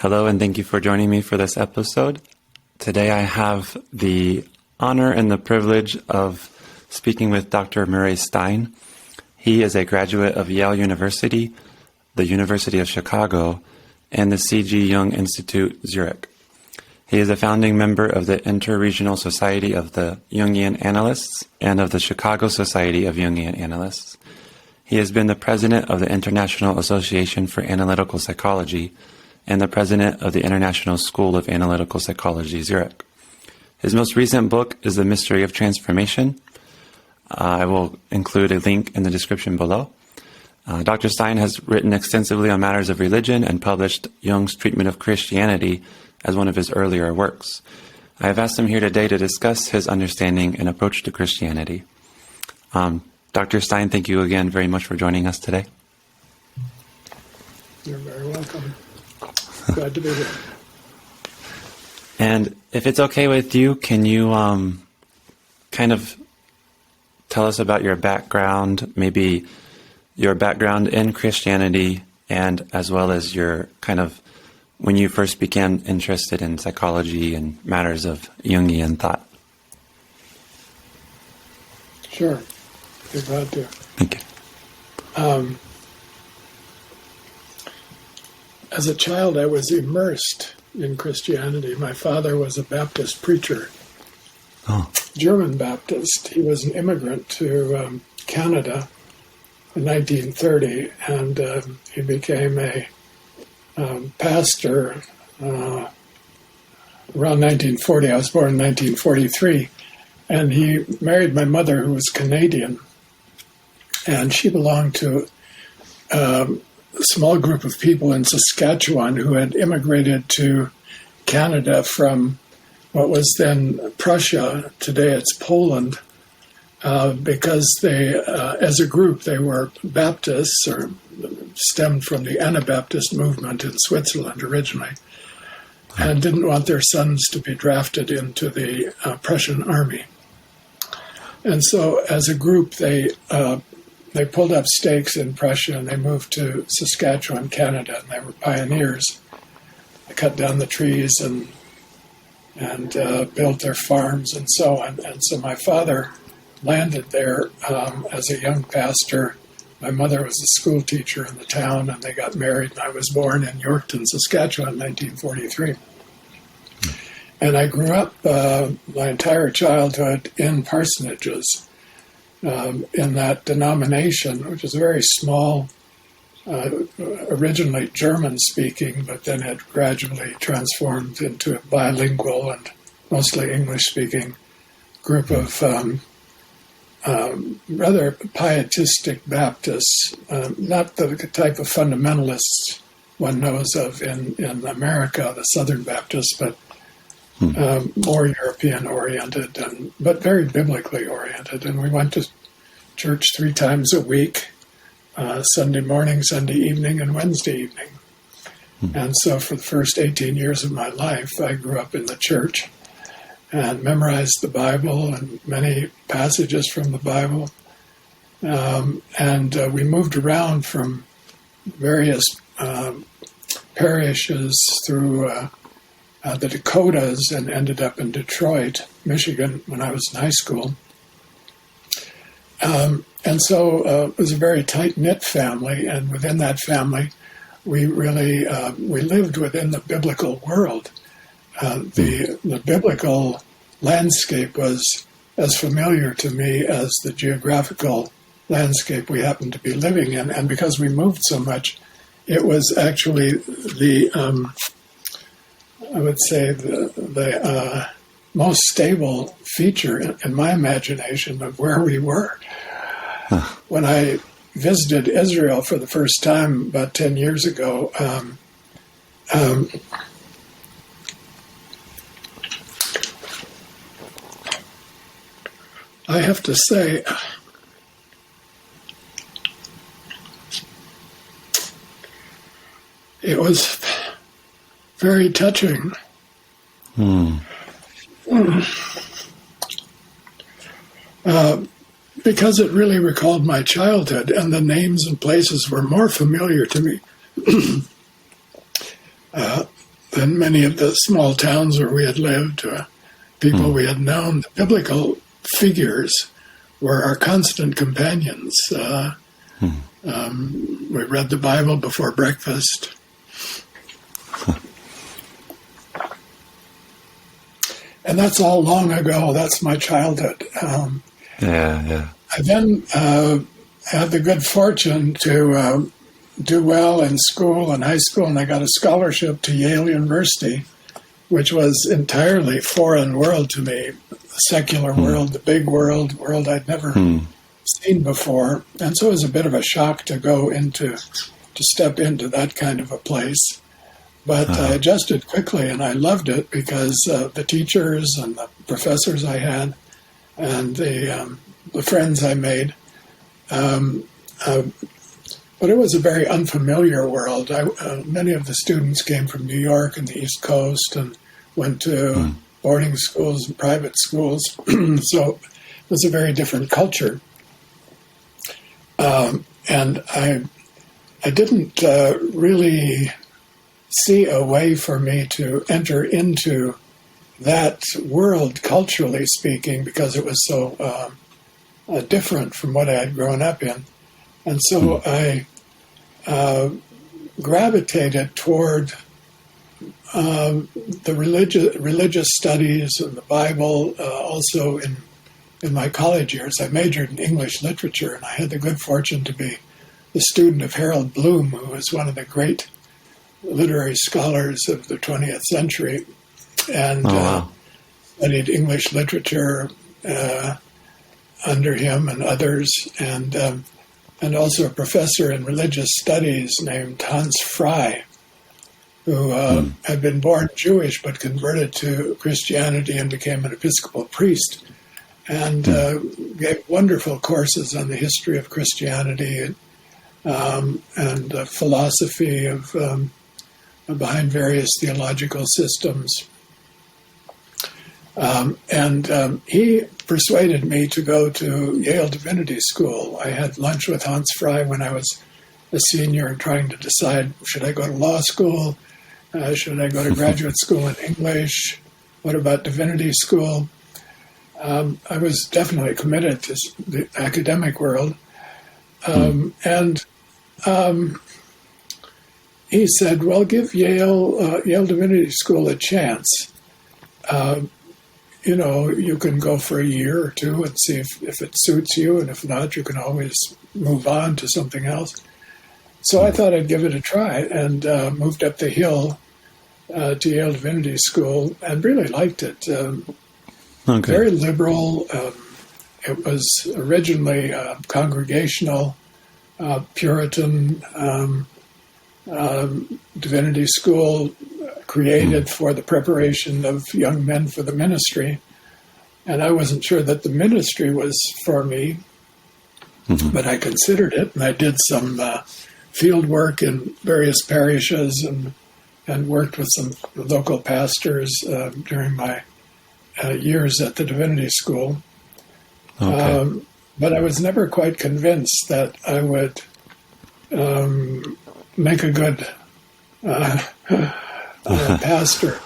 Hello, and thank you for joining me for this episode. Today I have the honor and the privilege of speaking with Dr. Murray Stein. He is a graduate of Yale University, the University of Chicago, and the C.G. Jung Institute-Zurich. He is a founding member of the Interregional Society of the Jungian Analysts and of the Chicago Society of Jungian Analysts. He has been the president of the International Association for Analytical Psychology and the president of the International School of Analytical Psychology-Zurich. His most recent book is The Mystery of Transformation. I will include a link in the description below. Dr. Stein has written extensively on matters of religion and published Jung's treatment of Christianity as one of his earlier works. I have asked him here today to discuss his understanding and approach to Christianity. Dr. Stein, thank you again very much for joining us today. You're very welcome. Glad to be here. And if it's okay with you, can you kind of tell us about your background, maybe your background in Christianity, and as well as your kind of when you first became interested in psychology and matters of Jungian thought? Sure. Be glad to. Thank you. As a child, I was immersed in Christianity. My father was a Baptist preacher, German Baptist. He was an immigrant to Canada in 1930, and he became a pastor around 1940. I was born in 1943, and he married my mother, who was Canadian, and she belonged to a small group of people in Saskatchewan who had immigrated to Canada from what was then Prussia. Today it's Poland, because they, as a group, they were Baptists, or stemmed from the Anabaptist movement in Switzerland originally, and didn't want their sons to be drafted into the Prussian army. And so as a group, they pulled up stakes in Prussia and they moved to Saskatchewan, Canada, and they were pioneers. They cut down the trees and built their farms and so on. And so my father landed there as a young pastor. My mother was a school teacher in the town, and they got married, and I was born in Yorkton, Saskatchewan, in 1943. And I grew up my entire childhood in parsonages, in that denomination, which is very small, originally German-speaking, but then had gradually transformed into a bilingual and mostly English-speaking group of rather pietistic Baptists, not the type of fundamentalists one knows of in America, the Southern Baptists, but more European-oriented, but very biblically oriented. And we went to church 3 times a week, Sunday morning, Sunday evening, and Wednesday evening. And so for the first 18 years of my life, I grew up in the church and memorized the Bible and many passages from the Bible. And we moved around from various parishes through the Dakotas and ended up in Detroit, Michigan, when I was in high school. And so it was a very tight-knit family, and within that family, we really we lived within the biblical world. The biblical landscape was as familiar to me as the geographical landscape we happened to be living in, and because we moved so much, it was actually the I would say the most stable feature in my imagination of where we were. When I visited Israel for the first time about 10 years ago, I have to say, it was very touching. Because it really recalled my childhood, and the names and places were more familiar to me than many of the small towns where we had lived, people we had known. The biblical figures were our constant companions. We read the Bible before breakfast. And that's all long ago. That's my childhood. I then had the good fortune to do well in school, in high school, and I got a scholarship to Yale University, which was entirely foreign world to me, the secular world, the big world I'd never seen before. And so it was a bit of a shock to step into that kind of a place. But I adjusted quickly, and I loved it because the teachers and the professors I had and the friends I made. But it was a very unfamiliar world. Many of the students came from New York and the East Coast and went to boarding schools and private schools. So it was a very different culture. And I didn't really see a way for me to enter into that world, culturally speaking, because it was so different from what I had grown up in. And so I gravitated toward the religious studies and the Bible. Also in my college years, I majored in English literature, and I had the good fortune to be the student of Harold Bloom, who was one of the great literary scholars of the 20th century, and studied English literature under him and others, and also a professor in religious studies named Hans Frey, who had been born Jewish but converted to Christianity and became an Episcopal priest, and gave wonderful courses on the history of Christianity and philosophy of behind various theological systems. And he persuaded me to go to Yale Divinity School. I had lunch with Hans Frey when I was a senior and trying to decide, should I go to law school? Should I go to graduate school in English? What about divinity school? I was definitely committed to the academic world. And he said, well, give Yale Divinity School a chance. You can go for a year or two and see if it suits you, and if not, you can always move on to something else. So I thought I'd give it a try, and moved up the hill to Yale Divinity School, and really liked it. Very liberal. It was originally congregational, Puritan divinity school, created for the preparation of young men for the ministry. And I wasn't sure that the ministry was for me, but I considered it, and I did some field work in various parishes and worked with some local pastors during my years at the divinity school. But I was never quite convinced that I would make a good pastor.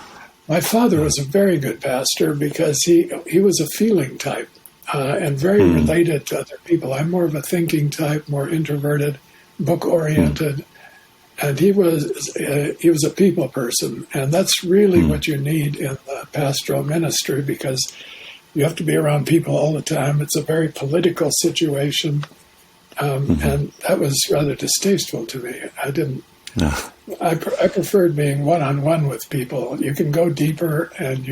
My father was a very good pastor because he was a feeling type and very related to other people. I'm more of a thinking type, more introverted, book-oriented, and he was a people person, and that's really what you need in the pastoral ministry, because you have to be around people all the time. It's a very political situation, and that was rather distasteful to me. I didn't. No. I preferred being one-on-one with people. You can go deeper, and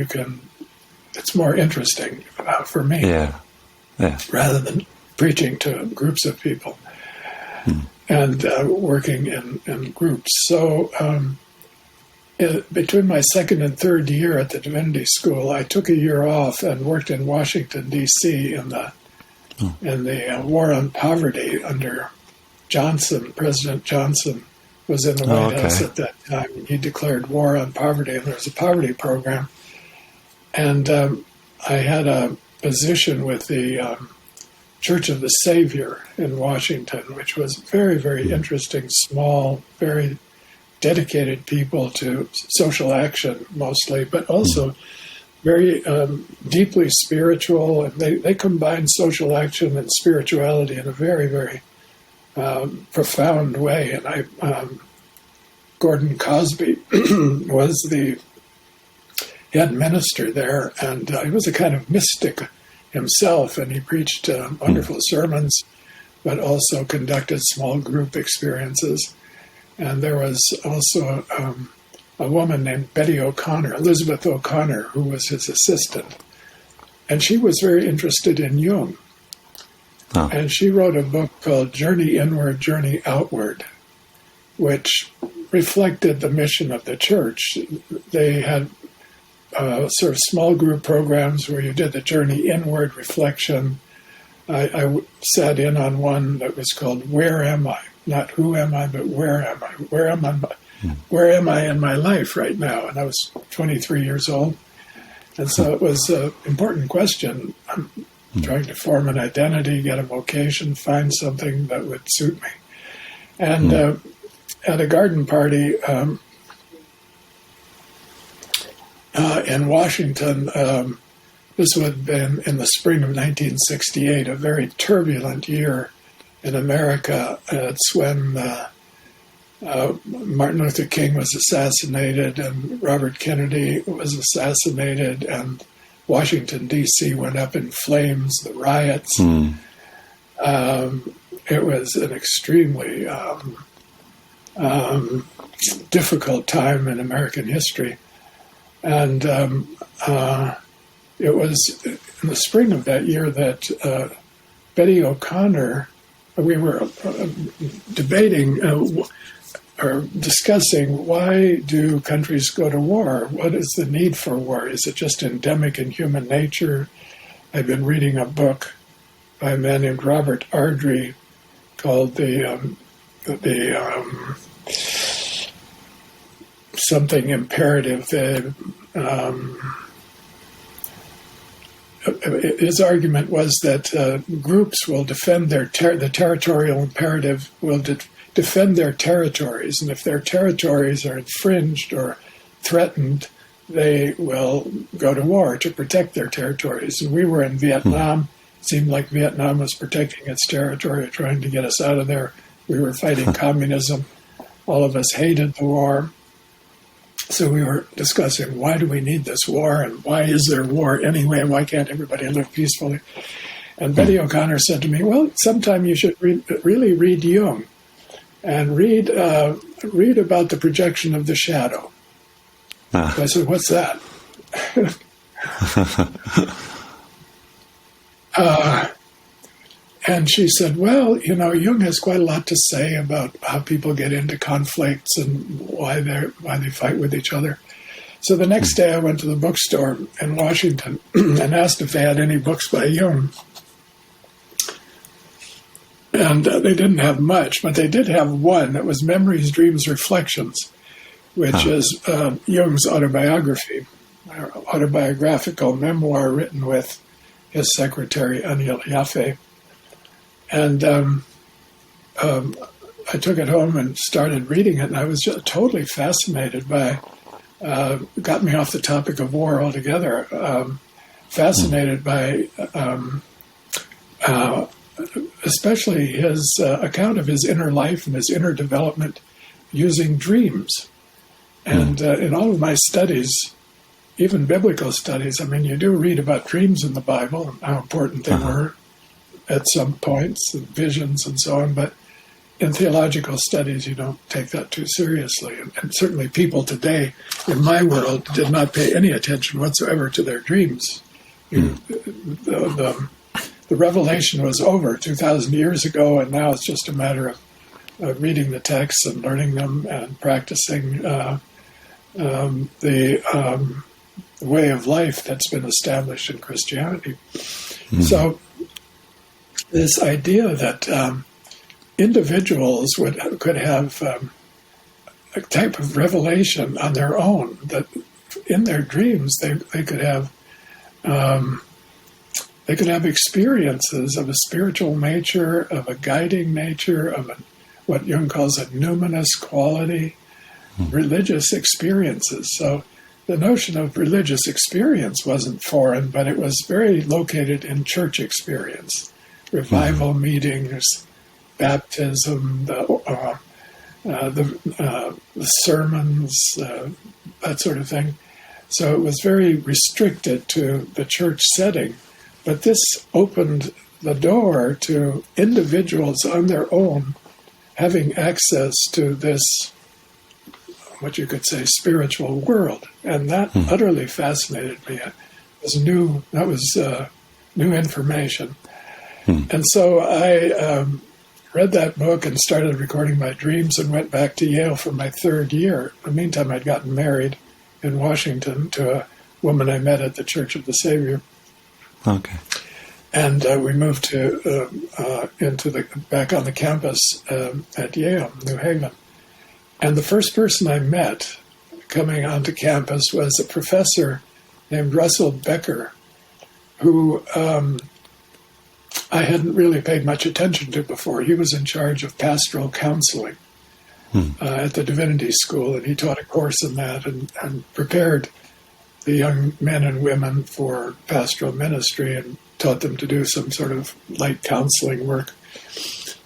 it's more interesting for me. Yeah. Rather than preaching to groups of people and working in groups. So between my second and third year at the Divinity School, I took a year off and worked in Washington, D.C. in the war on poverty under Johnson. President Johnson was in the White House at that time. He declared war on poverty, and there was a poverty program. And I had a position with the Church of the Savior in Washington, which was very, very interesting, small, very dedicated people to social action mostly, but also very deeply spiritual. And they combine social action and spirituality in a very, very profound way. And Gordon Cosby was the head minister there, and he was a kind of mystic himself, and he preached wonderful sermons, but also conducted small group experiences. And there was also a woman named Betty O'Connor, Elizabeth O'Connor, who was his assistant. And she was very interested in Jung. Oh. And she wrote a book called Journey Inward, Journey Outward, which reflected the mission of the church. They had sort of small group programs where you did the journey inward reflection. I sat in on one that was called Where Am I? Not who am I, but where am I? Where am I in my life right now? And I was 23 years old. And so it was an important question. I'm trying to form an identity, get a vocation, find something that would suit me. And at a garden party in Washington, this would have been in the spring of 1968, a very turbulent year in America. It's when Martin Luther King was assassinated and Robert Kennedy was assassinated, and Washington, D.C. went up in flames, the riots. It was an extremely difficult time in American history. And it was in the spring of that year that Betty O'Connor, we were debating or discussing, why do countries go to war? What is the need for war? Is it just endemic in human nature? I've been reading a book by a man named Robert Ardrey called the something imperative. His argument was that groups will defend the territorial imperative will defend their territories, and if their territories are infringed or threatened, they will go to war to protect their territories. And we were in Vietnam. It seemed like Vietnam was protecting its territory, trying to get us out of there. We were fighting communism. All of us hated the war. So we were discussing, why do we need this war, and why is there war anyway, and why can't everybody live peacefully? And Betty O'Connor said to me, well, sometime you should really read Jung and read about the projection of the shadow. So I said, what's that? And she said, well, Jung has quite a lot to say about how people get into conflicts and why they fight with each other. So the next day I went to the bookstore in Washington and asked if they had any books by Jung. And they didn't have much, but they did have one. It was Memories, Dreams, Reflections, which is Jung's autobiography, autobiographical memoir written with his secretary, Anil Yaffe. And I took it home and started reading it, and I was just totally fascinated by, got me off the topic of war altogether, fascinated by especially his account of his inner life and his inner development using dreams. And in all of my studies, even biblical studies, I mean, you do read about dreams in the Bible and how important they were at some points, and visions and so on, but in theological studies, you don't take that too seriously. And certainly people today in my world did not pay any attention whatsoever to their dreams. The revelation was over 2,000 years ago, and now it's just a matter of reading the texts and learning them and practicing the way of life that's been established in Christianity. So this idea that individuals could have a type of revelation on their own, that in their dreams they could have experiences of a spiritual nature, of a guiding nature, of what Jung calls a numinous quality, religious experiences. So the notion of religious experience wasn't foreign, but it was very located in church experience, revival meetings, baptism, the sermons, that sort of thing. So it was very restricted to the church setting. But this opened the door to individuals on their own having access to this, what you could say, spiritual world. And that utterly fascinated me. It was new. That was new information. And so I read that book and started recording my dreams and went back to Yale for my third year. In the meantime, I'd gotten married in Washington to a woman I met at the Church of the Savior. Okay. And we moved back on the campus at Yale, New Haven. And the first person I met coming onto campus was a professor named Russell Becker, who I hadn't really paid much attention to before. He was in charge of pastoral counseling at the Divinity School, and he taught a course in that and prepared the young men and women for pastoral ministry and taught them to do some sort of light counseling work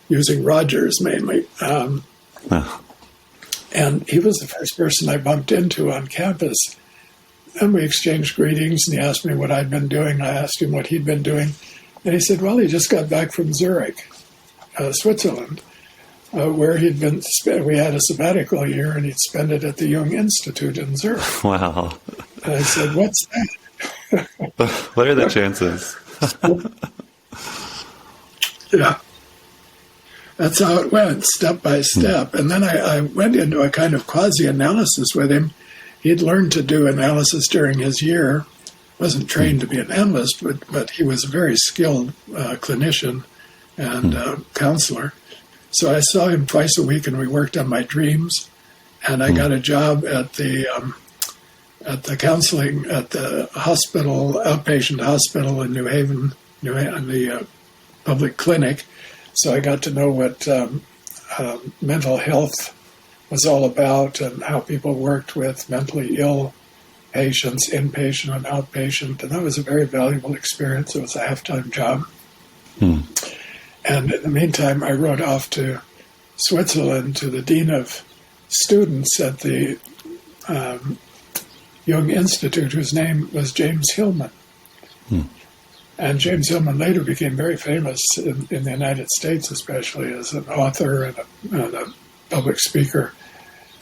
using Rogers mainly. And he was the first person I bumped into on campus. And we exchanged greetings, and he asked me what I'd been doing. I asked him what he'd been doing. And he said, well, he just got back from Zurich, Switzerland, where he'd been. We had a sabbatical year, and he'd spent it at the Jung Institute in Zurich. Wow. And I said, what's that? What are the chances? Yeah. That's how it went, step by step. And then I went into a kind of quasi-analysis with him. He'd learned to do analysis during his year. Wasn't trained to be an analyst, but he was a very skilled clinician and counselor. So I saw him twice a week, and we worked on my dreams. And I got a job at the counseling at the hospital, outpatient hospital in New Haven, the public clinic. So I got to know what mental health was all about and how people worked with mentally ill patients, inpatient and outpatient. And that was a very valuable experience. It was a half-time job. And in the meantime, I rode off to Switzerland to the dean of students at the Jung Institute, whose name was James Hillman. And James Hillman later became very famous in the United States, especially as an author and a public speaker,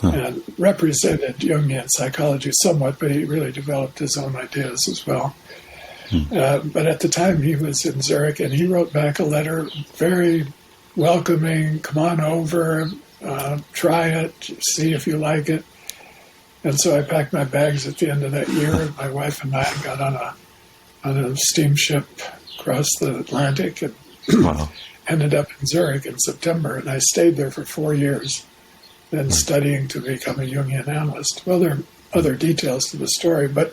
and represented Jungian psychology somewhat, but he really developed his own ideas as well. But at the time he was in Zurich, and he wrote back a letter, very welcoming, come on over, try it, see if you like it. And so I packed my bags at the end of that year, and my wife and I got on a steamship across the Atlantic and ended up in Zurich in September. And I stayed there for 4 years, then studying to become a Jungian analyst. Well, there are other details to the story, but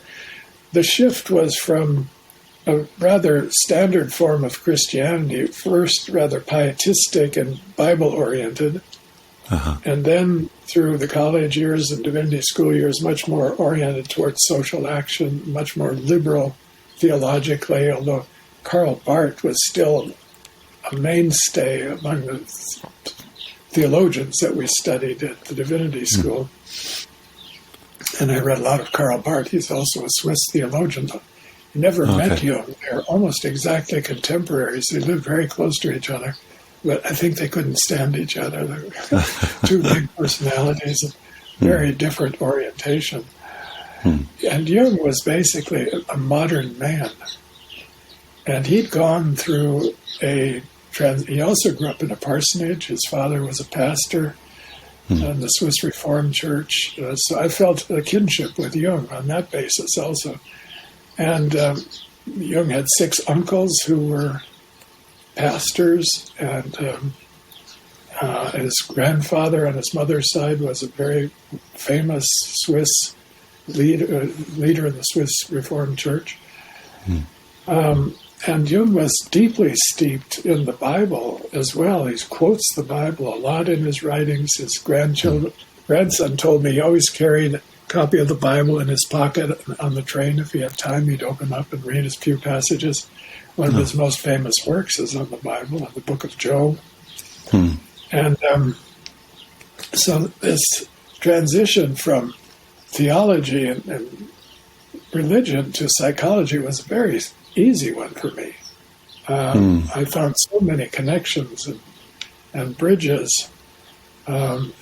the shift was from a rather standard form of Christianity, first rather pietistic and Bible-oriented, and then through the college years and divinity school years, much more oriented towards social action, much more liberal theologically, although Karl Barth was still a mainstay among the theologians that we studied at the divinity school. And I read a lot of Karl Barth. He's also a Swiss theologian. I never met Jung. They're almost exactly contemporaries. They lived very close to each other, but I think they couldn't stand each other. They were two big personalities, very different orientation. And Jung was basically a modern man. And he'd gone through he also grew up in a parsonage. His father was a pastor in the Swiss Reformed Church. So I felt a kinship with Jung on that basis also. And Jung had 6 uncles who were pastors, and his grandfather on his mother's side was a very famous Swiss leader in the Swiss Reformed Church. And Jung was deeply steeped in the Bible as well. He quotes the Bible a lot in his writings. His grandchildren, grandson told me he always carried a copy of the Bible in his pocket on the train. If he had time, he'd open up and read a few passages. One of his most famous works is on the Bible, on the book of Job. And so this transition from theology and religion to psychology was a very easy one for me. I found so many connections and bridges. But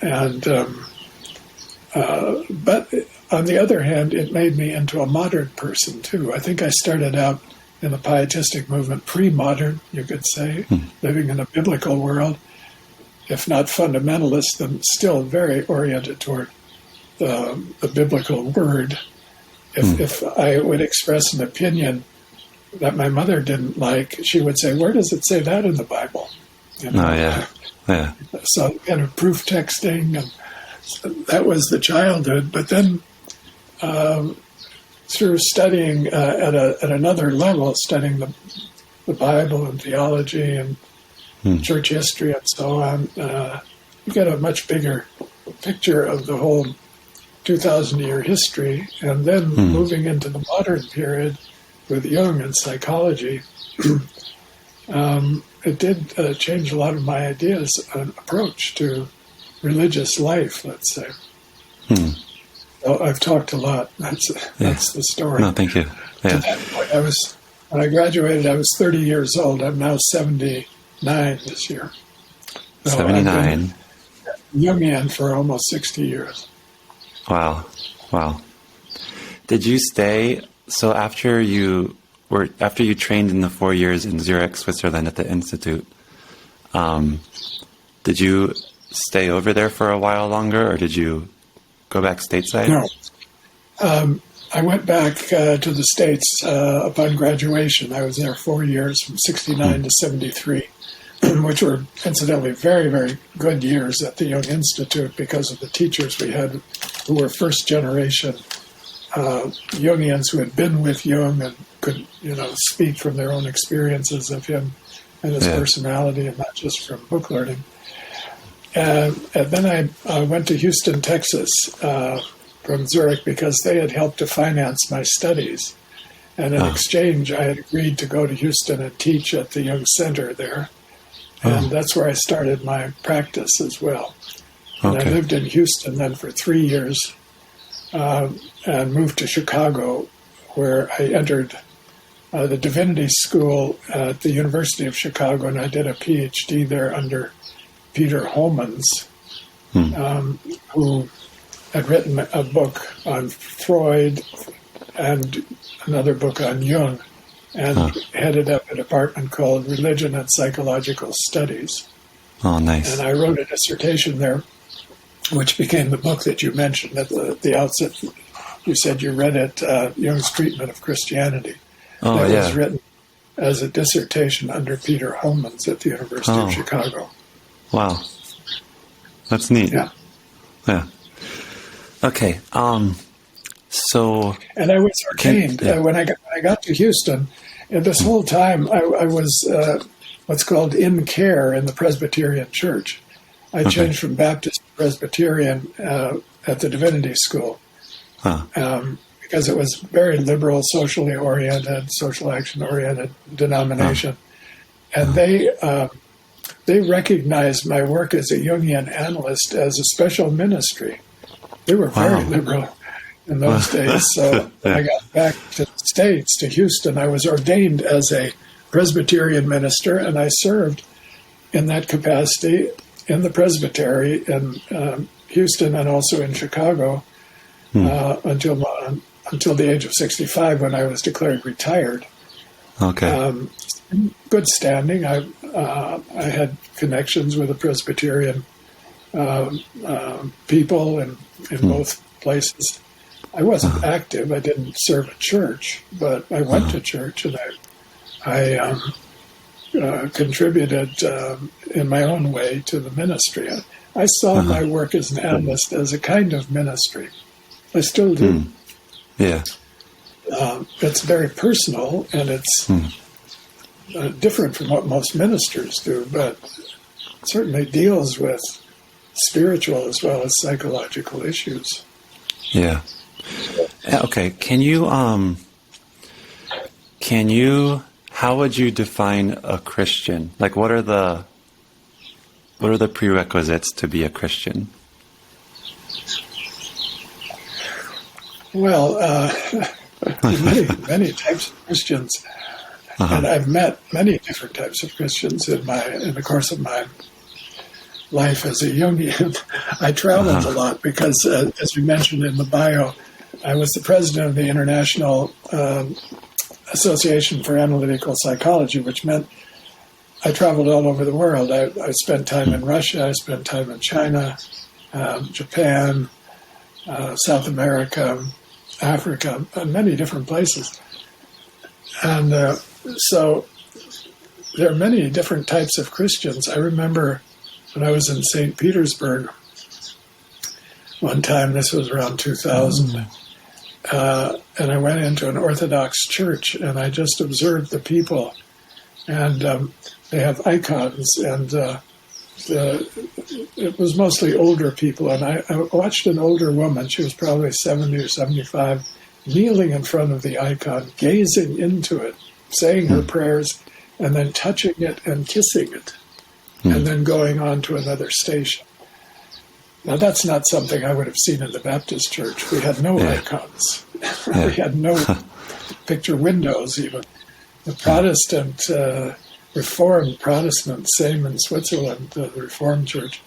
on the other hand, it made me into a modern person, too. I think I started out in the pietistic movement, pre-modern, you could say, living in a biblical world. If not fundamentalist, then still very oriented toward the biblical word. If I would express an opinion that my mother didn't like, she would say, "Where does it say that in the Bible?" You know? Oh, yeah. Yeah. So kind of proof texting, and that was the childhood. But then through studying at another level, studying the Bible and theology and church history and so on, you get a much bigger picture of the whole 2,000-year history. And then moving into the modern period with Jung and psychology, it did change a lot of my ideas and approach to religious life, let's say. So I've talked a lot. That's the story. No, thank you. Yeah. To that point, when I graduated, I was 30 years old. I'm now 79 this year. So 79. I've been Jungian for almost 60 years. Wow. Did you stay? So after you trained in the 4 years in Zurich, Switzerland, at the Institute, did you stay over there for a while longer, or did you go back stateside? No. I went back to the States upon graduation. I was there 4 years, from 69 to 73, which were incidentally very, very good years at the Jung Institute because of the teachers we had who were first generation Jungians who had been with Jung and could, speak from their own experiences of him and his personality, and not just from book learning. And then I went to Houston, Texas, from Zurich, because they had helped to finance my studies. And in exchange, I had agreed to go to Houston and teach at the Jung Center there. And that's where I started my practice as well. And I lived in Houston then for 3 years, and moved to Chicago, where I entered the divinity school at the University of Chicago, and I did a Ph.D. there under Peter Homans, who had written a book on Freud and another book on Jung, and headed up a department called Religion and Psychological Studies. Oh, nice. And I wrote a dissertation there, which became the book that you mentioned at the outset. You said you read it, Jung's Treatment of Christianity. Oh, that yeah. was written as a dissertation under Peter Homans at the University of Chicago. Wow. That's neat. Yeah. Okay. So. And I was ordained when I got to Houston. And this whole time, I was what's called in care in the Presbyterian Church. I changed from Baptist to Presbyterian at the Divinity School because it was very liberal, socially oriented, social action oriented denomination, and they recognized my work as a Jungian analyst as a special ministry. They were very liberal in those days. So when I got back to the States, to Houston, I was ordained as a Presbyterian minister, and I served in that capacity in the presbytery in Houston and also in Chicago until the age of 65, when I was declared retired. Okay. Good standing. I had connections with the Presbyterian people in both places. I wasn't active. I didn't serve at church, but I went to church, and I contributed in my own way to the ministry. I saw my work as an analyst as a kind of ministry. I still do. Yeah. It's very personal, and it's different from what most ministers do, but it certainly deals with spiritual as well as psychological issues. Yeah. Okay. Can you, how would you define a Christian? Like, what are the prerequisites to be a Christian? Well, many types of Christians, and I've met many different types of Christians in the course of my life as a Jungian. I traveled a lot because, as we mentioned in the bio, I was the president of the International Association for Analytical Psychology, which meant I traveled all over the world. I spent time in Russia, I spent time in China, Japan, South America, Africa, and many different places. And so there are many different types of Christians. I remember when I was in St. Petersburg one time, this was around 2000, and I went into an Orthodox church, and I just observed the people. And they have icons, and it was mostly older people. And I watched an older woman, she was probably 70 or 75, kneeling in front of the icon, gazing into it, saying her prayers, and then touching it and kissing it, and then going on to another station. Now, that's not something I would have seen in the Baptist church. We had no icons. We had no picture windows, even. The Protestant, Reformed Protestant, same in Switzerland, the Reformed Church,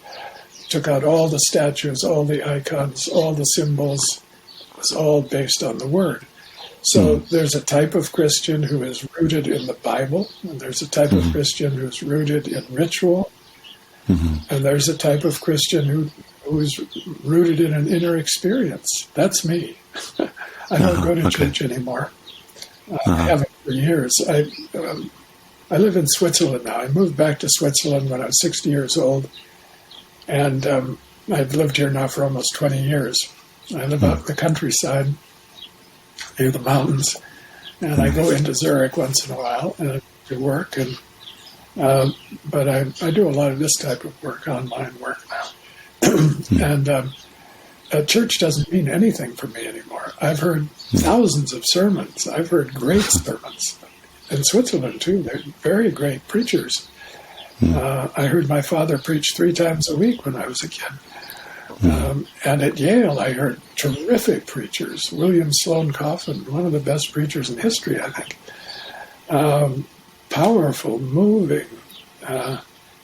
took out all the statues, all the icons, all the symbols. It was all based on the Word. So there's a type of Christian who is rooted in the Bible, and there's a type of Christian who's rooted in ritual, and there's a type of Christian who is rooted in an inner experience. That's me. I don't go to church anymore. I haven't for years. I live in Switzerland now. I moved back to Switzerland when I was 60 years old, and I've lived here now for almost 20 years. I live out in the countryside near the mountains, and I go into Zurich once in a while to work. But I do a lot of this type of work, online work now. And church doesn't mean anything for me anymore. I've heard thousands of sermons. I've heard great sermons. In Switzerland, too, they're very great preachers. I heard my father preach 3 times a week when I was a kid. And at Yale, I heard terrific preachers. William Sloane Coffin, one of the best preachers in history, I think. Powerful, moving.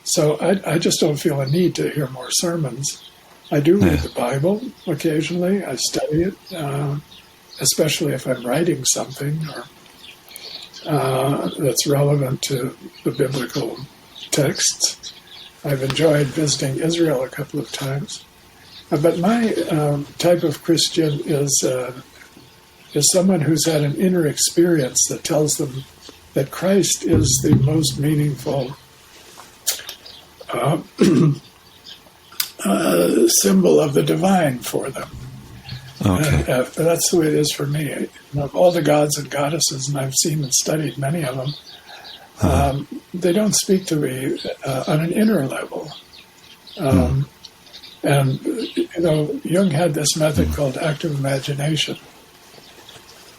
So I just don't feel a need to hear more sermons. I do read the Bible occasionally. I study it, especially if I'm writing something or that's relevant to the biblical texts. I've enjoyed visiting Israel a couple of times. But my type of Christian is someone who's had an inner experience that tells them that Christ is the most meaningful symbol of the divine for them. Okay. That's the way it is for me. Of all the gods and goddesses, and I've seen and studied many of them, they don't speak to me on an inner level. And, Jung had this method called active imagination.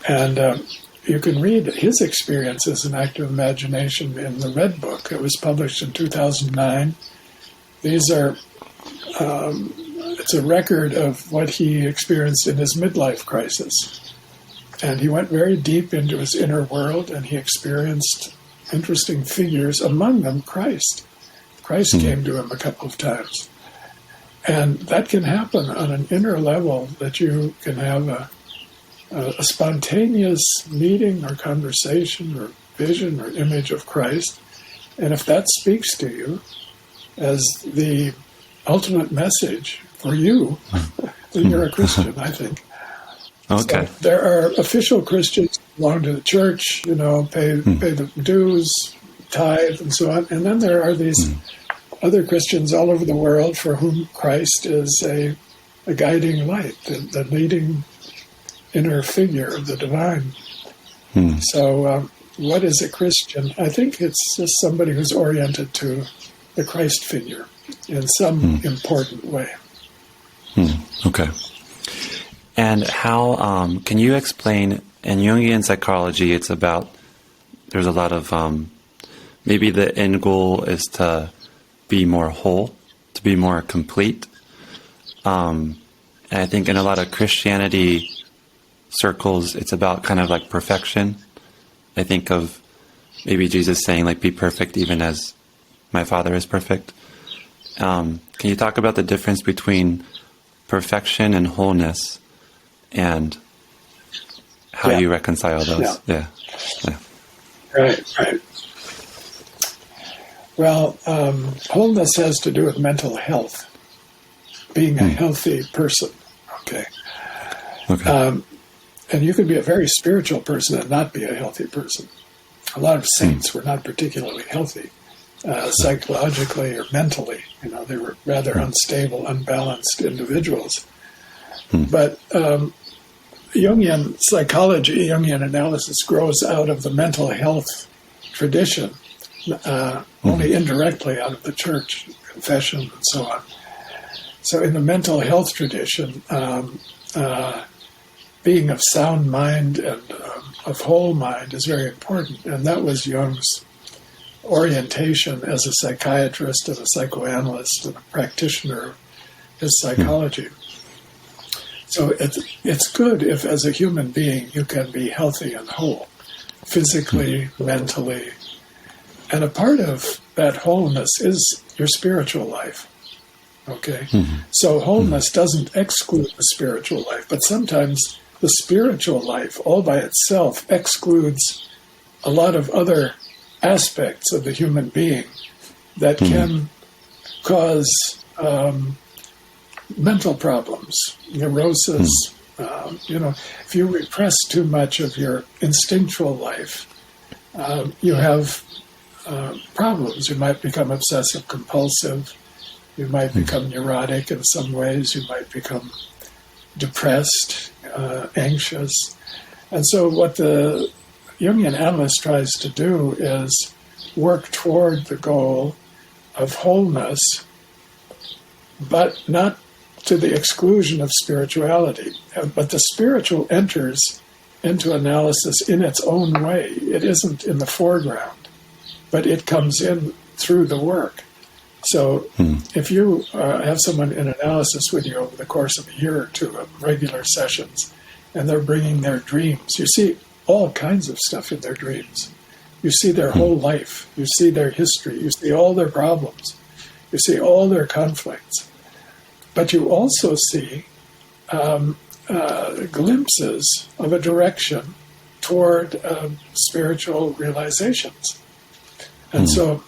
And you can read his experiences in active imagination in the Red Book. It was published in 2009. These are, it's a record of what he experienced in his midlife crisis. And he went very deep into his inner world, and he experienced interesting figures, among them Christ. Christ came to him a couple of times. And that can happen on an inner level, that you can have a spontaneous meeting or conversation or vision or image of Christ. And if that speaks to you as the ultimate message for you, then you're a Christian, I think. Okay. So there are official Christians who belong to the church, pay the dues, tithe, and so on. And then there are these other Christians all over the world for whom Christ is a guiding light, the leading inner figure of the divine. So what is a Christian? I think it's just somebody who's oriented to the Christ figure. in some important way. Okay. And how, can you explain, in Jungian psychology, it's about, there's a lot of, maybe the end goal is to be more whole, to be more complete. And I think in a lot of Christianity circles, it's about kind of like perfection. I think of maybe Jesus saying, like, be perfect even as my Father is perfect. Can you talk about the difference between perfection and wholeness and how you reconcile those? Yeah. Right. Well, wholeness has to do with mental health, being a healthy person. Okay. And you could be a very spiritual person and not be a healthy person. A lot of saints were not particularly healthy, psychologically or mentally. They were rather unstable, unbalanced individuals. But Jungian psychology, Jungian analysis grows out of the mental health tradition, only indirectly out of the church, confession, and so on. So in the mental health tradition, being of sound mind and of whole mind is very important. And that was Jung's orientation as a psychiatrist and a psychoanalyst and a practitioner of his psychology. So it's good if, as a human being, you can be healthy and whole, physically, mentally. And a part of that wholeness is your spiritual life. Okay? So wholeness doesn't exclude the spiritual life, but sometimes the spiritual life all by itself excludes a lot of other aspects of the human being that can cause mental problems, neurosis. If you repress too much of your instinctual life, you have problems. You might become obsessive compulsive. You might become neurotic in some ways. You might become depressed, anxious. And so what the Jungian analyst tries to do is work toward the goal of wholeness, but not to the exclusion of spirituality. But the spiritual enters into analysis in its own way. It isn't in the foreground, but it comes in through the work. So if you have someone in analysis with you over the course of a year or two of regular sessions, and they're bringing their dreams, you see all kinds of stuff in their dreams. You see their whole life. You see their history. You see all their problems. You see all their conflicts. But you also see glimpses of a direction toward spiritual realizations. And so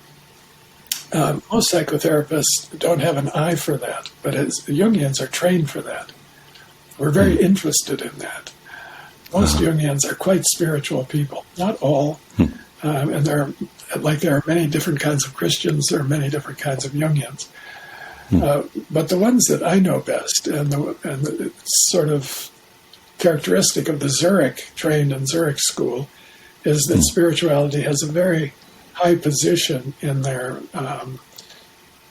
most psychotherapists don't have an eye for that, but Jungians are trained for that. We're very interested in that. Most Jungians are quite spiritual people, not all. And there are many different kinds of Christians, there are many different kinds of Jungians. But the ones that I know best, and the sort of characteristic of the Zurich, trained in Zurich school, is that spirituality has a very high position in their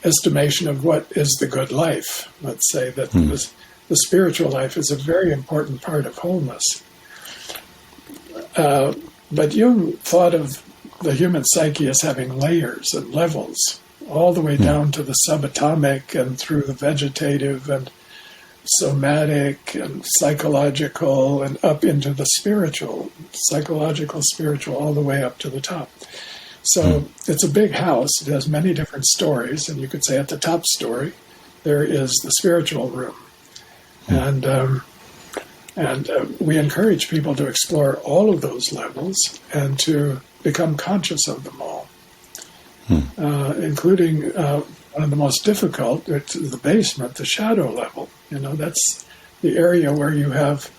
estimation of what is the good life. Let's say that the spiritual life is a very important part of wholeness. But Jung thought of the human psyche as having layers and levels, all the way down to the subatomic and through the vegetative and somatic and psychological and up into the spiritual, psychological, spiritual, all the way up to the top. So it's a big house. It has many different stories, and you could say at the top story there is the spiritual room. And we encourage people to explore all of those levels and to become conscious of them all, including one of the most difficult, the basement, the shadow level. That's the area where you have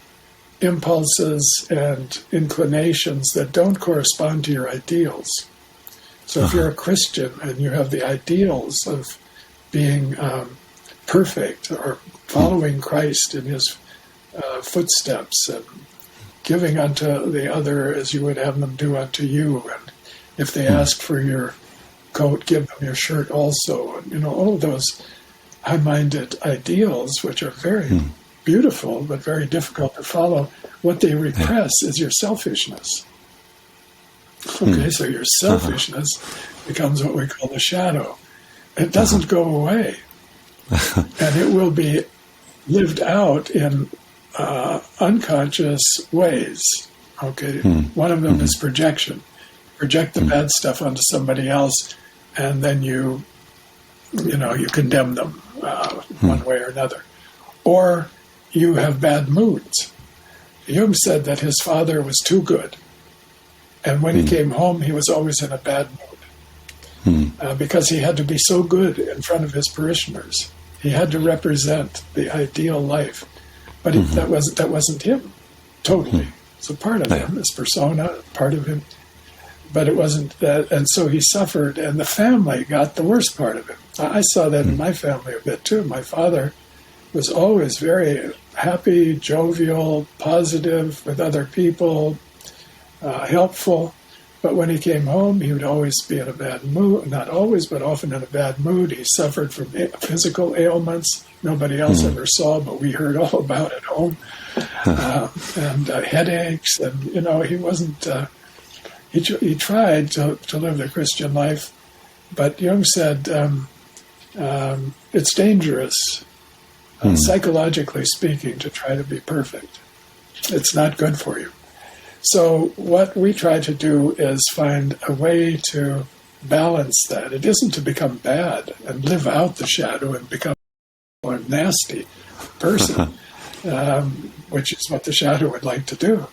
impulses and inclinations that don't correspond to your ideals. So if you're a Christian and you have the ideals of being perfect or following Christ in his footsteps and giving unto the other as you would have them do unto you, and if they ask for your coat, give them your shirt also. And, all of those high-minded ideals, which are very beautiful but very difficult to follow, what they repress is your selfishness. Okay, so your selfishness becomes what we call the shadow. It doesn't go away. And it will be lived out in unconscious ways. Okay, one of them is projection. Project the bad stuff onto somebody else, and then you condemn them one way or another. Or you have bad moods. Jung said that his father was too good, and when he came home, he was always in a bad mood because he had to be so good in front of his parishioners. He had to represent the ideal life, but that wasn't him totally. It's a part of him, his persona, part of him. But it wasn't that, and so he suffered, and the family got the worst part of him. I saw that in my family a bit too. My father was always very happy, jovial, positive with other people, helpful. But when he came home, he would always be in a bad mood. Not always, but often in a bad mood. He suffered from physical ailments nobody else ever saw, but we heard all about at home, and headaches. And he wasn't. He tried to live the Christian life, but Jung said it's dangerous, psychologically speaking, to try to be perfect. It's not good for you. So what we try to do is find a way to balance that. It isn't to become bad and live out the shadow and become a nasty person, which is what the shadow would like to do.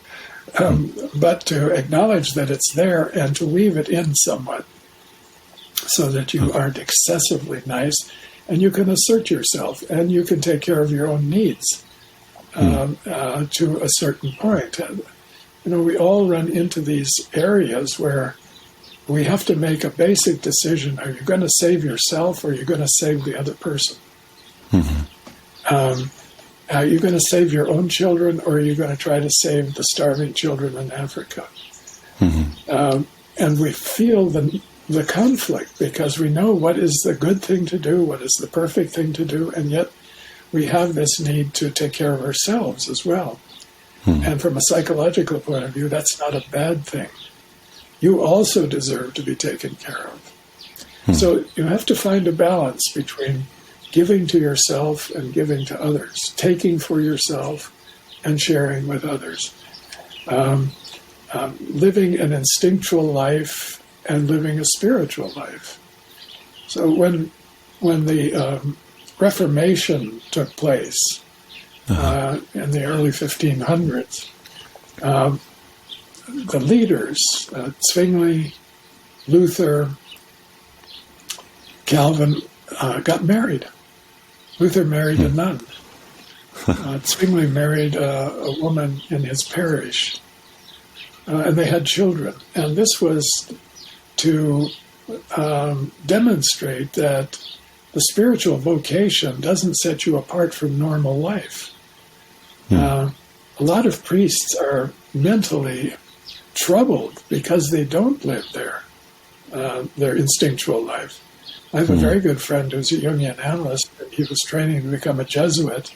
But to acknowledge that it's there and to weave it in somewhat so that you aren't excessively nice and you can assert yourself and you can take care of your own needs to a certain point. We all run into these areas where we have to make a basic decision. Are you going to save yourself or are you going to save the other person? Are you going to save your own children, or are you going to try to save the starving children in Africa? And we feel the conflict because we know what is the good thing to do, what is the perfect thing to do, and yet we have this need to take care of ourselves as well. And from a psychological point of view, that's not a bad thing. You also deserve to be taken care of. So you have to find a balance between giving to yourself and giving to others, taking for yourself and sharing with others, living an instinctual life and living a spiritual life. So when the Reformation took place in the early 1500s, the leaders, Zwingli, Luther, Calvin, got married. Luther married a nun. Zwingli married a woman in his parish, and they had children. And this was to demonstrate that the spiritual vocation doesn't set you apart from normal life. A lot of priests are mentally troubled because they don't live their instinctual life. I have a very good friend who's a Jungian analyst, and he was training to become a Jesuit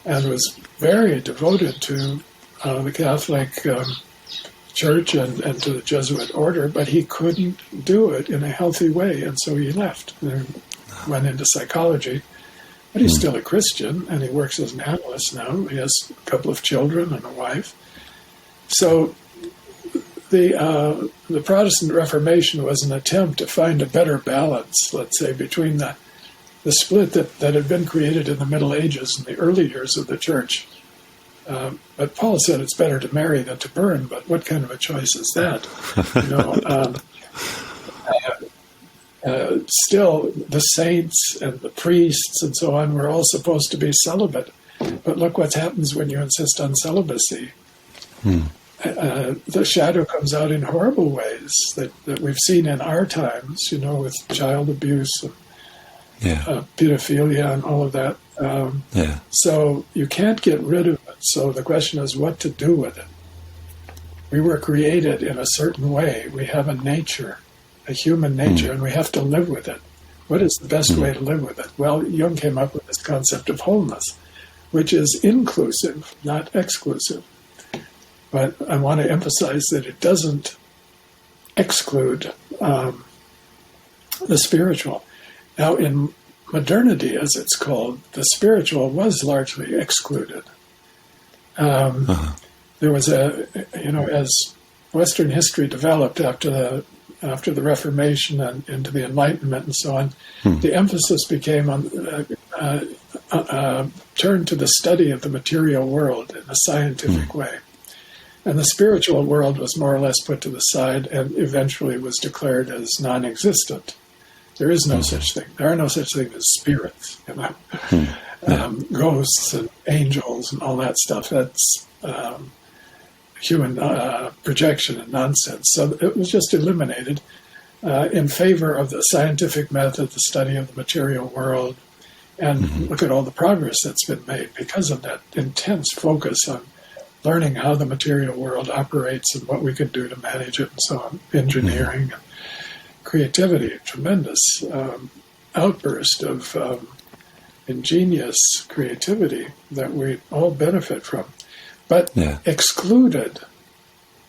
and was very devoted to the Catholic Church and to the Jesuit order, but he couldn't do it in a healthy way, and so he left and went into psychology. But he's still a Christian, and he works as an analyst now. He has a couple of children and a wife. So the Protestant Reformation was an attempt to find a better balance, let's say, between the split that had been created in the Middle Ages and the early years of the Church. But Paul said it's better to marry than to burn, but what kind of a choice is that? Still, the saints and the priests and so on were all supposed to be celibate. But look what happens when you insist on celibacy. The shadow comes out in horrible ways that we've seen in our times, with child abuse, pedophilia, and all of that. So you can't get rid of it. So the question is what to do with it. We were created in a certain way. We have a nature, a human nature, and we have to live with it. What is the best way to live with it? Well, Jung came up with this concept of wholeness, which is inclusive, not exclusive. But I want to emphasize that it doesn't exclude the spiritual. Now, in modernity, as it's called, the spiritual was largely excluded. There was as Western history developed after the Reformation and into the Enlightenment and so on, the emphasis became on turned to the study of the material world in a scientific way. And the spiritual world was more or less put to the side and eventually was declared as non-existent. There is no such thing. There are no such thing as spirits, ghosts and angels and all that stuff. That's human projection and nonsense. So it was just eliminated in favor of the scientific method, the study of the material world. And look at all the progress that's been made because of that intense focus on learning how the material world operates and what we can do to manage it and so on. Engineering and creativity, a tremendous outburst of ingenious creativity that we all benefit from. But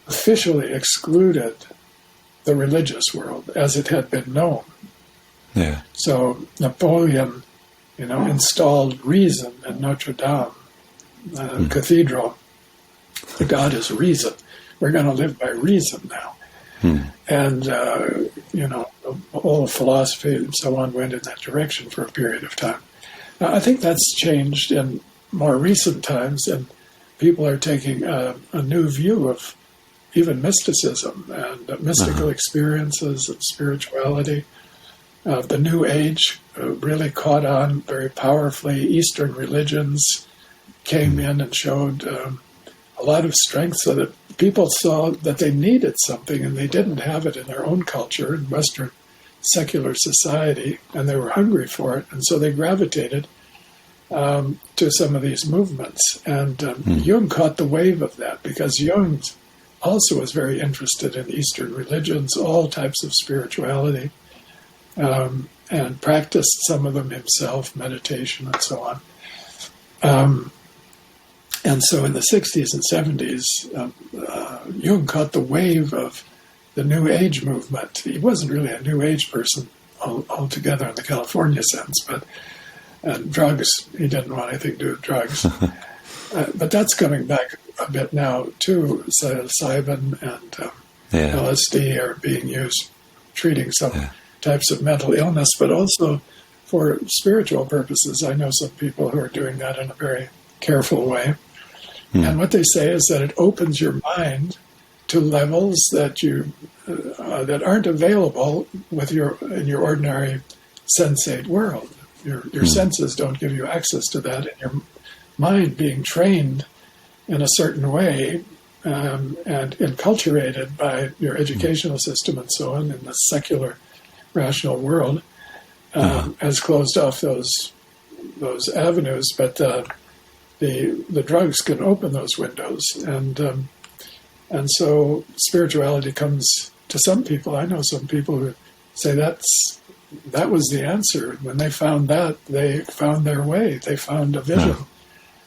officially excluded the religious world as it had been known. Yeah. So Napoleon, installed reason in Notre Dame Cathedral. The God is reason. We're going to live by reason now. And, all philosophy and so on went in that direction for a period of time. Now, I think that's changed in more recent times, and people are taking a new view of even mysticism and mystical experiences and spirituality. The New Age really caught on very powerfully. Eastern religions came in and showed a lot of strength so that people saw that they needed something and they didn't have it in their own culture in Western secular society, and they were hungry for it, and so they gravitated to some of these movements. And Jung caught the wave of that because Jung also was very interested in Eastern religions, all types of spirituality, and practiced some of them himself, meditation and so on. And so in the 60s and 70s, Jung caught the wave of the New Age movement. He wasn't really a New Age person altogether in the California sense, but drugs, he didn't want anything to do with drugs. But that's coming back a bit now, too. Psilocybin and LSD are being used, treating some types of mental illness, but also for spiritual purposes. I know some people who are doing that in a very careful way. And what they say is that it opens your mind to levels that you that aren't available in your ordinary sensate world. Your senses don't give you access to that, and your mind being trained in a certain way and enculturated by your educational system and so on in the secular rational world has closed off those avenues, but the drugs can open those windows, and so spirituality comes to some people. I know some people who say that was the answer. When they found that, they found their way. They found a vision,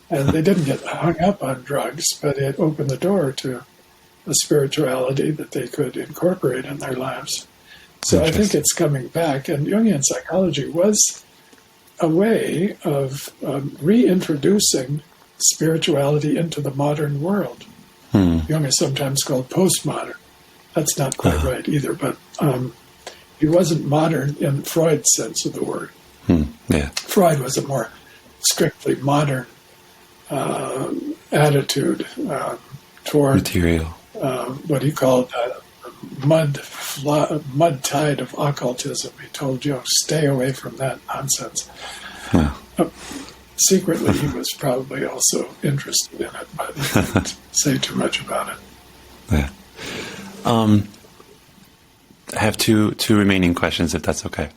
and they didn't get hung up on drugs, but it opened the door to a spirituality that they could incorporate in their lives. So I think it's coming back, and Jungian psychology was a way of reintroducing spirituality into the modern world. Jung is sometimes called postmodern. That's not quite right either, but he wasn't modern in Freud's sense of the word. Freud was a more strictly modern attitude toward material. What he called mud tide of occultism. He told Jung, stay away from that nonsense. Secretly, he was probably also interested in it, but he didn't say too much about it. I have two remaining questions, if that's okay.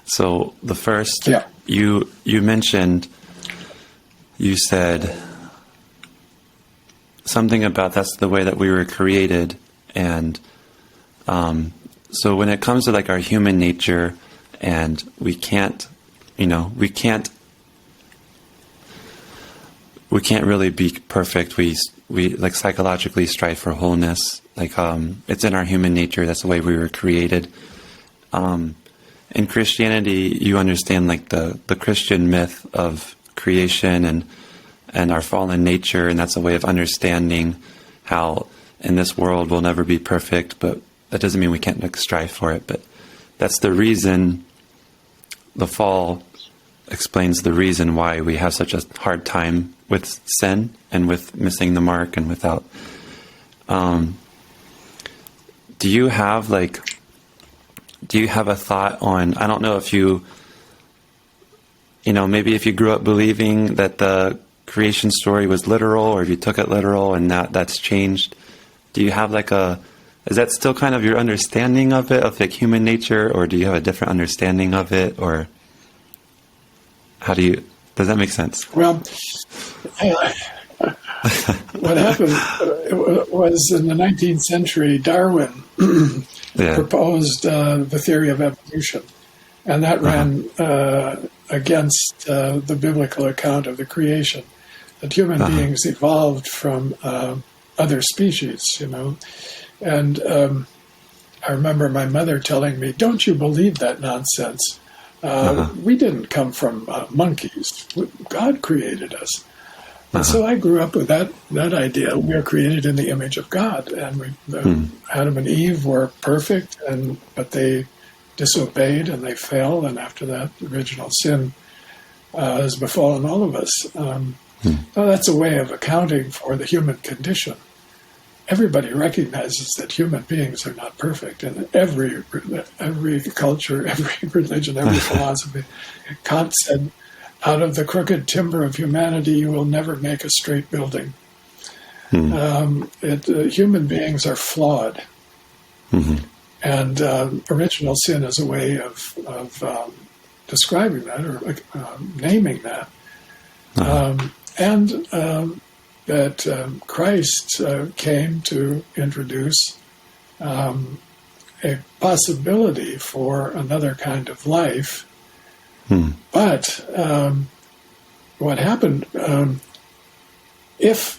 So the first, you mentioned, you said something about that's the way that we were created, and So when it comes to like our human nature, and we can't really be perfect. We like psychologically strive for wholeness. Like it's in our human nature. That's the way we were created. In Christianity, you understand like the Christian myth of creation and our fallen nature, and that's a way of understanding how in this world we'll never be perfect, but that doesn't mean we can't like strive for it. But that's the reason the fall explains the reason why we have such a hard time with sin and with missing the mark and without. Do you have a thought on, I don't know if maybe if you grew up believing that the creation story was literal, or if you took it literal and that's changed, do you have is that still kind of your understanding of it, of like human nature, or do you have a different understanding of it, or does that make sense? Well, what happened was in the 19th century, Darwin proposed the theory of evolution, and that ran against the biblical account of the creation, that human beings evolved from other species, And I remember my mother telling me, "Don't you believe that nonsense? We didn't come from monkeys. God created us." And so I grew up with that idea. We are created in the image of God, and Adam and Eve were perfect, but they disobeyed and they fell, and after that, original sin has befallen all of us. Now that's a way of accounting for the human condition. Everybody recognizes that human beings are not perfect, and every culture, every religion, every philosophy. Kant said, "Out of the crooked timber of humanity, you will never make a straight building." Human beings are flawed, and original sin is a way of describing that, or naming that, that Christ came to introduce a possibility for another kind of life. But what happened, if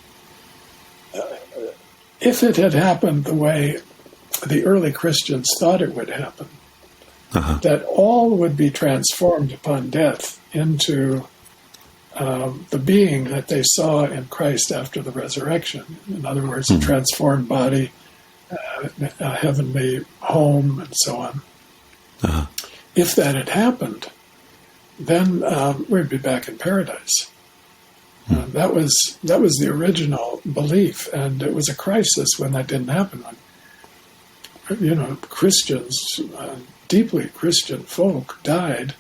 it had happened the way the early Christians thought it would happen, that all would be transformed upon death into the being that they saw in Christ after the resurrection. In other words, a transformed body, a heavenly home, and so on. If that had happened, then we'd be back in paradise. That was the original belief, and it was a crisis when that didn't happen. Christians, deeply Christian folk, died,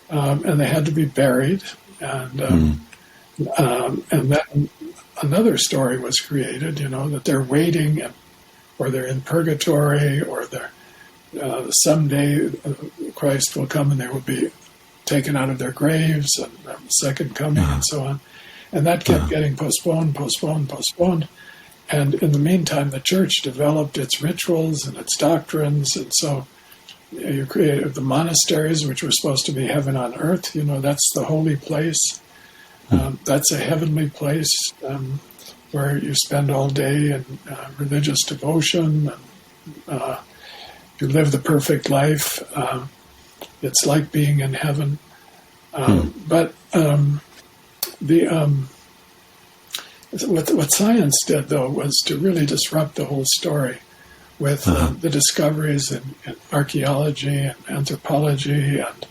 and they had to be buried. And then another story was created, that they're waiting, or they're in purgatory, or someday Christ will come and they will be taken out of their graves, and the second coming, and so on. And that kept getting postponed. And in the meantime, the church developed its rituals and its doctrines, and so you created the monasteries, which were supposed to be heaven on earth. That's the holy place. That's a heavenly place where you spend all day in religious devotion. And, you live the perfect life. It's like being in heaven. But what science did, though, was to really disrupt the whole story with the discoveries in archaeology and anthropology, and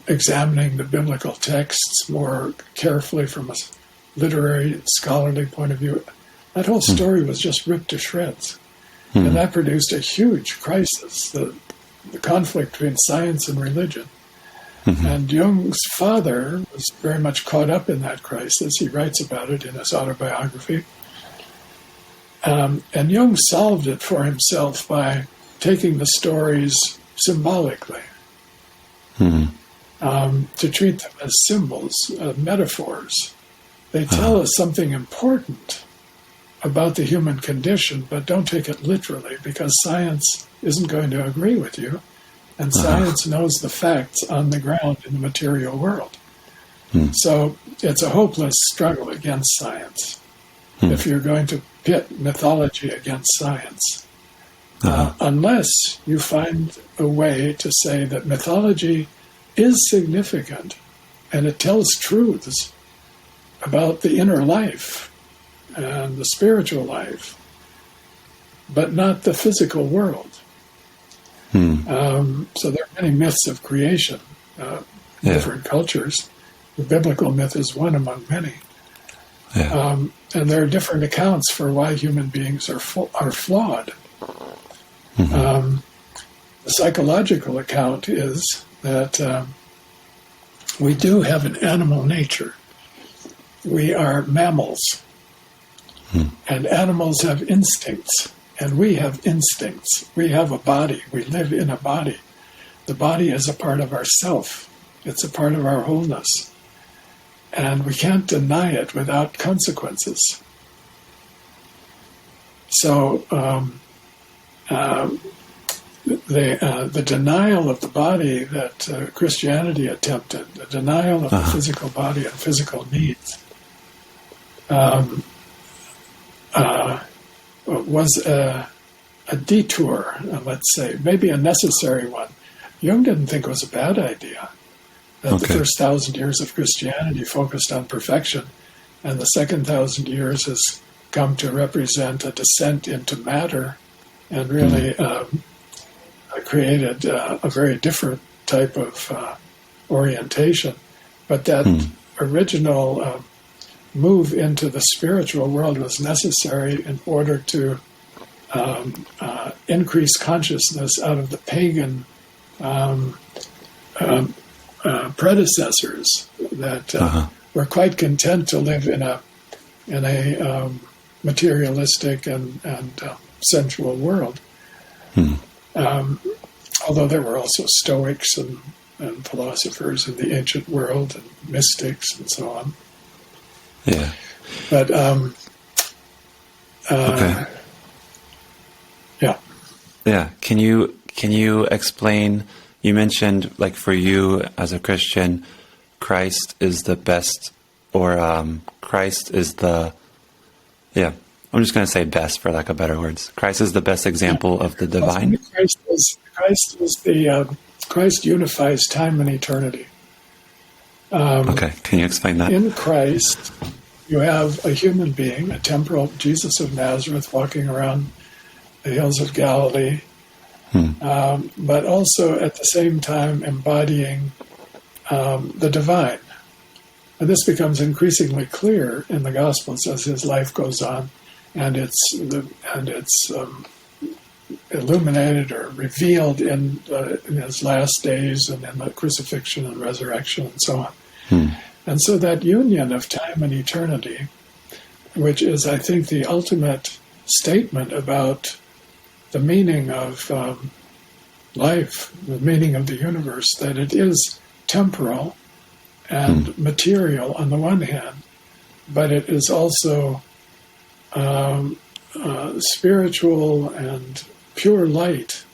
examining the biblical texts more carefully from a literary, scholarly point of view. That whole story was just ripped to shreds. And that produced a huge crisis, the conflict between science and religion. And Jung's father was very much caught up in that crisis. He writes about it in his autobiography. And Jung solved it for himself by taking the stories symbolically, to treat them as symbols, metaphors. They tell us something important about the human condition, but don't take it literally, because science isn't going to agree with you, and science knows the facts on the ground in the material world. So it's a hopeless struggle against science if you're going to pit mythology against science. Unless you find a way to say that mythology is significant and it tells truths about the inner life and the spiritual life, but not the physical world. So there are many myths of creation, different cultures. The biblical myth is one among many. And there are different accounts for why human beings are flawed. The psychological account is that we do have an animal nature. We are mammals, and animals have instincts, and we have instincts. We have a body. We live in a body. The body is a part of our self. It's a part of our wholeness. And we can't deny it without consequences. So the denial of the body that Christianity attempted, the denial of the physical body and physical needs, was a detour, let's say, maybe a necessary one. Jung didn't think it was a bad idea that the first 1,000 years of Christianity focused on perfection, and the second 1,000 years has come to represent a descent into matter, and really created a very different type of orientation. But that original move into the spiritual world was necessary in order to increase consciousness out of the pagan predecessors that were quite content to live in a materialistic and sensual world. Although there were also Stoics and philosophers in the ancient world and mystics and so on. Yeah. But yeah. Can you explain? You mentioned, like, for you as a Christian, Christ is the best, or Christ is the, I'm just going to say best for lack of better words. Christ is the best example of the divine. Christ unifies time and eternity. Can you explain that? In Christ, you have a human being, a temporal Jesus of Nazareth, walking around the hills of Galilee, but also at the same time embodying the divine. And this becomes increasingly clear in the Gospels as his life goes on, and it's illuminated or revealed in his last days and in the crucifixion and resurrection and so on. And so that union of time and eternity, which is, I think, the ultimate statement about the meaning of life, the meaning of the universe, that it is temporal and material on the one hand, but it is also spiritual and pure light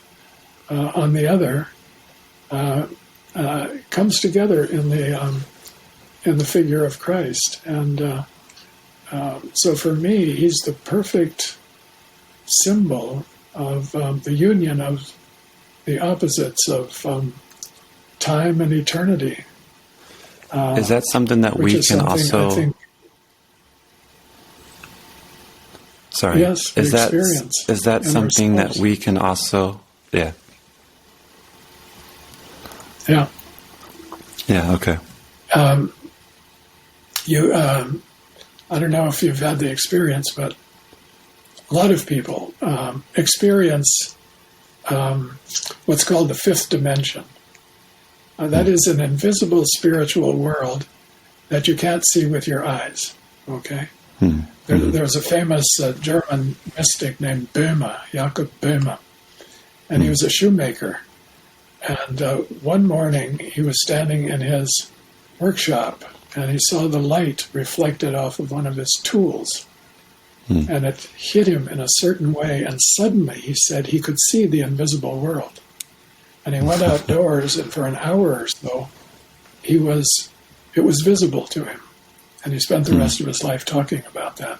on the other, comes together in the figure of Christ. And so for me, he's the perfect symbol of the union of the opposites of time and eternity. Is that something that we can also... Sorry. Yes, is that something that we can also... Yeah. Yeah. Yeah, okay. I don't know if you've had the experience, but a lot of people experience what's called the fifth dimension. That is an invisible spiritual world that you can't see with your eyes, okay? There's a famous German mystic named Böhme, Jakob Böhme, and he was a shoemaker. And one morning he was standing in his workshop and he saw the light reflected off of one of his tools. And it hit him in a certain way, and suddenly he said he could see the invisible world. And he went outdoors, and for an hour or so, it was visible to him. And he spent the rest of his life talking about that.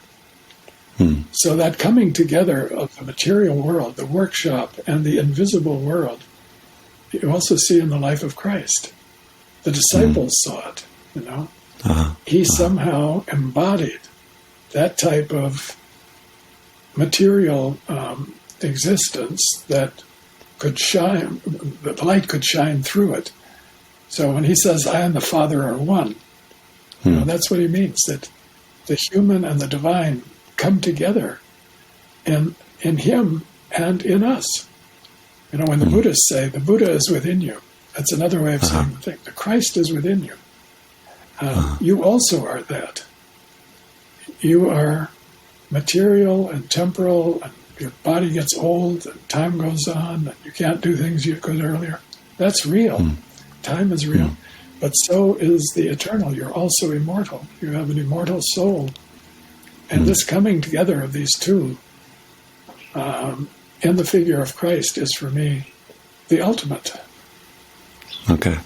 So that coming together of the material world, the workshop, and the invisible world, you also see in the life of Christ. The disciples saw it, He somehow embodied that type of material existence that could shine, the light could shine through it. So when he says, I and the Father are one, that's what he means, that the human and the divine come together in him and in us. When the Buddhists say, the Buddha is within you, that's another way of saying the thing. The Christ is within you. You also are that. You are material and temporal, and your body gets old, and time goes on, and you can't do things you could earlier. That's real. Time is real. But so is the eternal. You're also immortal. You have an immortal soul. And this coming together of these two in the figure of Christ is, for me, the ultimate. Okay.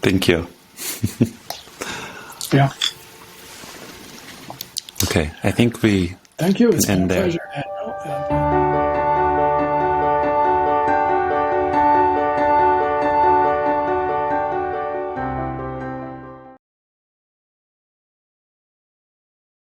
Thank you. Yeah. Okay, I think we Thank you. It's been a end there. pleasure, Daniel.